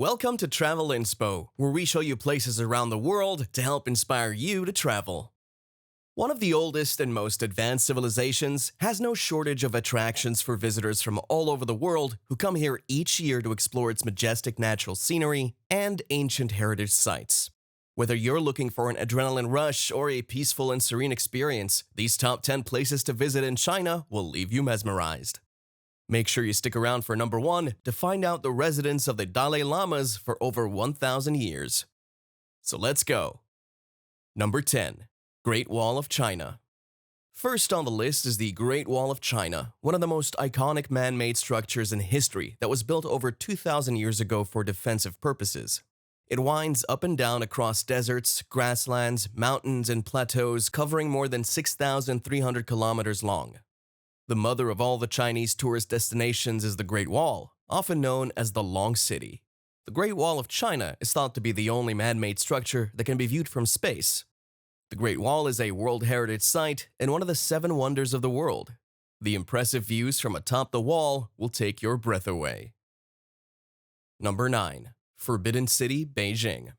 Welcome to Travel Inspo, where we show you places around the world to help inspire you to travel. One of the oldest and most advanced civilizations has no shortage of attractions for visitors from all over the world who come here each year to explore its majestic natural scenery and ancient heritage sites. Whether you're looking for an adrenaline rush or a peaceful and serene experience, these top 10 places to visit in China will leave you mesmerized. Make sure you stick around for number 1 to find out the residence of the Dalai Lamas for over 1,000 years. So let's go. Number 10. Great Wall of China. First on the list is the Great Wall of China, one of the most iconic man-made structures in history that was built over 2,000 years ago for defensive purposes. It winds up and down across deserts, grasslands, mountains, and plateaus covering more than 6,300 kilometers long. The mother of all the Chinese tourist destinations is the Great Wall, often known as the Long City. The Great Wall of China is thought to be the only man-made structure that can be viewed from space. The Great Wall is a World Heritage Site and one of the 7 wonders of the world. The impressive views from atop the wall will take your breath away. Number 9. Forbidden City, Beijing.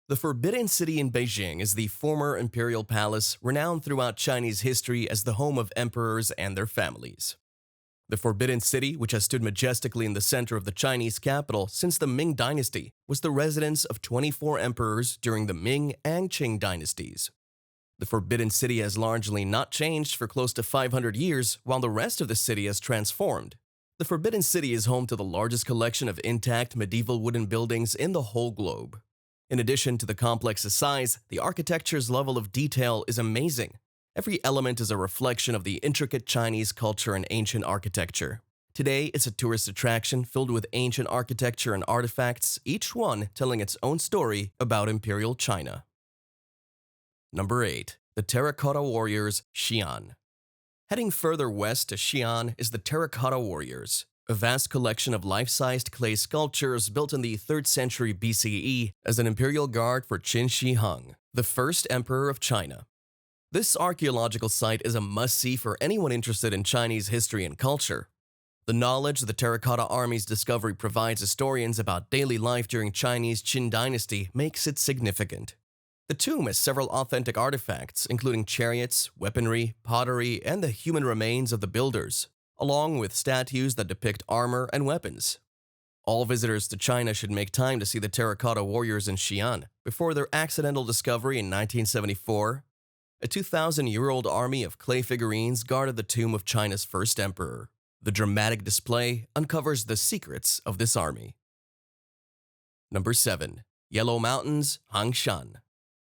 The Forbidden City in Beijing is the former imperial palace renowned throughout Chinese history as the home of emperors and their families. The Forbidden City, which has stood majestically in the center of the Chinese capital since the Ming Dynasty, was the residence of 24 emperors during the Ming and Qing dynasties. The Forbidden City has largely not changed for close to 500 years, while the rest of the city has transformed. The Forbidden City is home to the largest collection of intact medieval wooden buildings in the whole globe. In addition to the complex size, the architecture's level of detail is amazing. Every element is a reflection of the intricate Chinese culture and ancient architecture. Today, it's a tourist attraction filled with ancient architecture and artifacts, each one telling its own story about Imperial China. Number 8. The Terracotta Warriors, Xian. Heading further west to Xian is the Terracotta Warriors, a vast collection of life-sized clay sculptures built in the 3rd century BCE as an imperial guard for Qin Shi Huang, the first emperor of China. This archaeological site is a must-see for anyone interested in Chinese history and culture. The knowledge the Terracotta Army's discovery provides historians about daily life during Chinese Qin dynasty makes it significant. The tomb has several authentic artifacts, including chariots, weaponry, pottery, and the human remains of the builders, along with statues that depict armor and weapons. All visitors to China should make time to see the Terracotta Warriors in Xian before their accidental discovery in 1974. A 2,000-year-old army of clay figurines guarded the tomb of China's first emperor. The dramatic display uncovers the secrets of this army. Number 7. Yellow Mountains, Hangshan.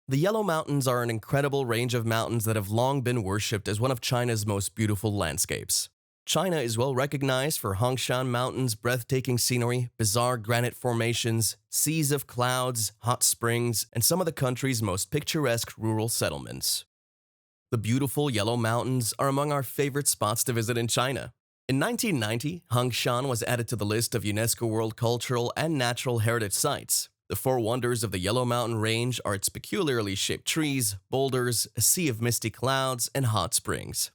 The Yellow Mountains are an incredible range of mountains that have long been worshipped as one of China's most beautiful landscapes. China is well recognized for Hangshan Mountain's breathtaking scenery, bizarre granite formations, seas of clouds, hot springs, and some of the country's most picturesque rural settlements. The beautiful Yellow Mountains are among our favorite spots to visit in China. In 1990, Hangshan was added to the list of UNESCO World Cultural and Natural Heritage Sites. The 4 wonders of the Yellow Mountain Range are its peculiarly shaped trees, boulders, a sea of misty clouds, and hot springs.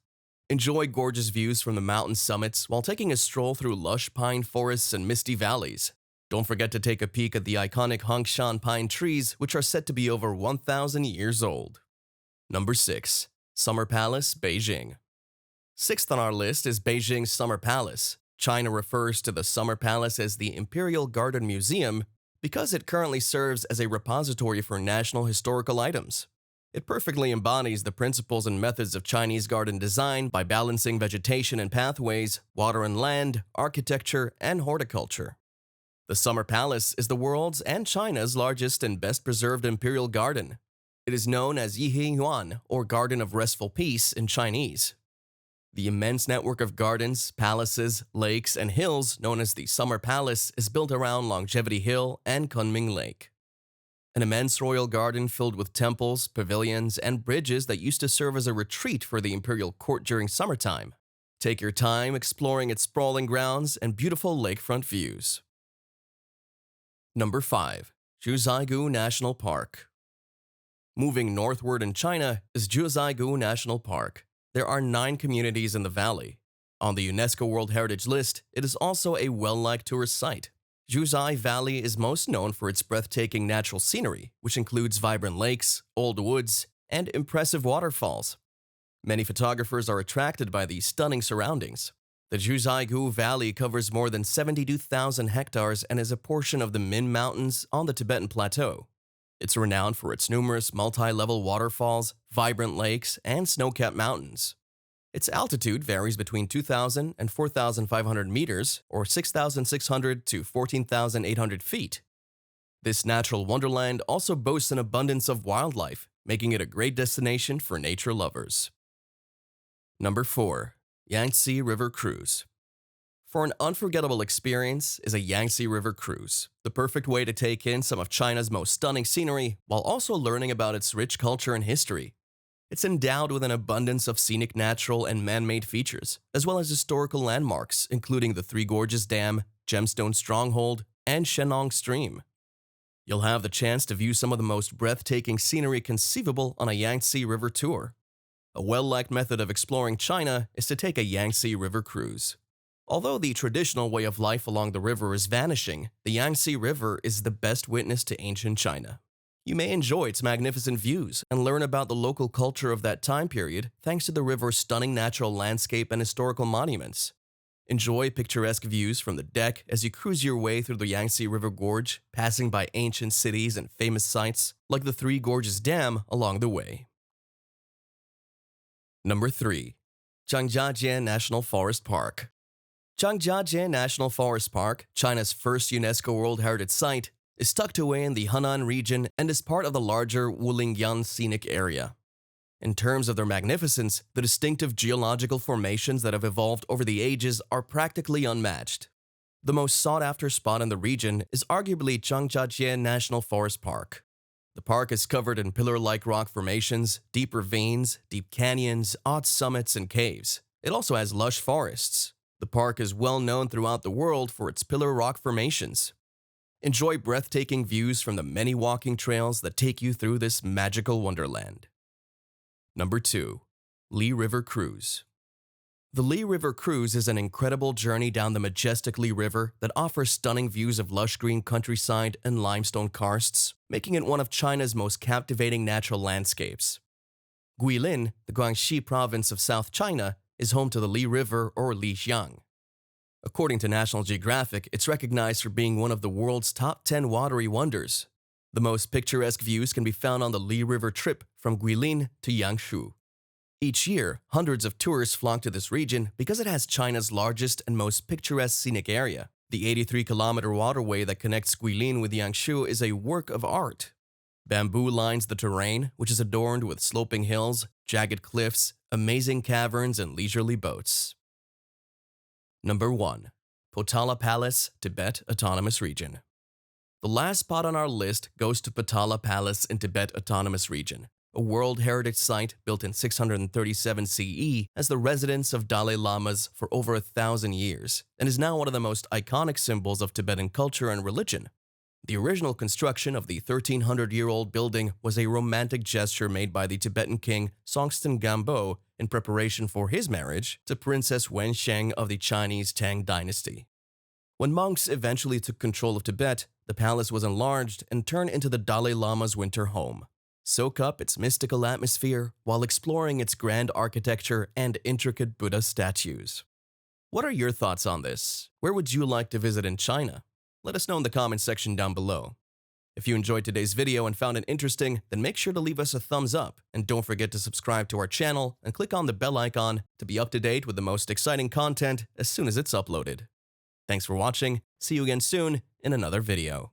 Enjoy gorgeous views from the mountain summits while taking a stroll through lush pine forests and misty valleys. Don't forget to take a peek at the iconic Hangshan pine trees, which are said to be over 1,000 years old. Number 6. Summer Palace, Beijing. 6th on our list is Beijing's Summer Palace. China refers to the Summer Palace as the Imperial Garden Museum because it currently serves as a repository for national historical items. It perfectly embodies the principles and methods of Chinese garden design by balancing vegetation and pathways, water and land, architecture, and horticulture. The Summer Palace is the world's and China's largest and best-preserved imperial garden. It is known as Yihe Yuan, or Garden of Restful Peace in Chinese. The immense network of gardens, palaces, lakes, and hills known as the Summer Palace is built around Longevity Hill and Kunming Lake. An immense royal garden filled with temples, pavilions, and bridges that used to serve as a retreat for the imperial court during summertime. Take your time exploring its sprawling grounds and beautiful lakefront views. Number 5. Zhuhai National Park. Moving northward in China is Zhuhai National Park. There are 9 communities in the valley. On the UNESCO World Heritage List, it is also a well-liked tourist site. Zhuzhai Valley is most known for its breathtaking natural scenery, which includes vibrant lakes, old woods, and impressive waterfalls. Many photographers are attracted by these stunning surroundings. The Zhuzhaigu Valley covers more than 72,000 hectares and is a portion of the Min Mountains on the Tibetan Plateau. It's renowned for its numerous multi-level waterfalls, vibrant lakes, and snow-capped mountains. Its altitude varies between 2,000 and 4,500 meters, or 6,600 to 14,800 feet. This natural wonderland also boasts an abundance of wildlife, making it a great destination for nature lovers. Number 4. Yangtze River Cruise. For an unforgettable experience is a Yangtze River cruise, the perfect way to take in some of China's most stunning scenery while also learning about its rich culture and history. It's endowed with an abundance of scenic natural and man-made features, as well as historical landmarks including the Three Gorges Dam, Gemstone Stronghold, and Shenong Stream. You'll have the chance to view some of the most breathtaking scenery conceivable on a Yangtze River tour. A well-liked method of exploring China is to take a Yangtze River cruise. Although the traditional way of life along the river is vanishing, the Yangtze River is the best witness to ancient China. You may enjoy its magnificent views and learn about the local culture of that time period thanks to the river's stunning natural landscape and historical monuments. Enjoy picturesque views from the deck as you cruise your way through the Yangtze River Gorge, passing by ancient cities and famous sites like the Three Gorges Dam along the way. Number 3. Zhangjiajie National Forest Park. Zhangjiajie National Forest Park, China's first UNESCO World Heritage Site, is tucked away in the Henan region and is part of the larger Wulingyan Scenic Area. In terms of their magnificence, the distinctive geological formations that have evolved over the ages are practically unmatched. The most sought-after spot in the region is arguably Zhangjiajie National Forest Park. The park is covered in pillar-like rock formations, deep ravines, deep canyons, odd summits, and caves. It also has lush forests. The park is well known throughout the world for its pillar rock formations. Enjoy breathtaking views from the many walking trails that take you through this magical wonderland. Number 2. Li River Cruise. The Li River Cruise is an incredible journey down the majestic Li River that offers stunning views of lush green countryside and limestone karsts, making it one of China's most captivating natural landscapes. Guilin, the Guangxi province of South China, is home to the Li River or Li Xiang. According to National Geographic, it's recognized for being one of the world's top 10 watery wonders. The most picturesque views can be found on the Li River trip from Guilin to Yangshu. Each year, hundreds of tourists flock to this region because it has China's largest and most picturesque scenic area. The 83-kilometer waterway that connects Guilin with Yangshu is a work of art. Bamboo lines the terrain, which is adorned with sloping hills, jagged cliffs, amazing caverns, and leisurely boats. Number 1. Potala Palace, Tibet Autonomous Region. The last spot on our list goes to Potala Palace in Tibet Autonomous Region, a World Heritage Site built in 637 CE as the residence of Dalai Lamas for over 1,000 years, and is now one of the most iconic symbols of Tibetan culture and religion. The original construction of the 1,300-year-old building was a romantic gesture made by the Tibetan king Songtsen Gampo in preparation for his marriage to Princess Wensheng of the Chinese Tang dynasty. When monks eventually took control of Tibet, the palace was enlarged and turned into the Dalai Lama's winter home. Soak up its mystical atmosphere while exploring its grand architecture and intricate Buddha statues. What are your thoughts on this? Where would you like to visit in China? Let us know in the comments section down below. If you enjoyed today's video and found it interesting, then make sure to leave us a thumbs up and don't forget to subscribe to our channel and click on the bell icon to be up to date with the most exciting content as soon as it's uploaded. Thanks for watching. See you again soon in another video.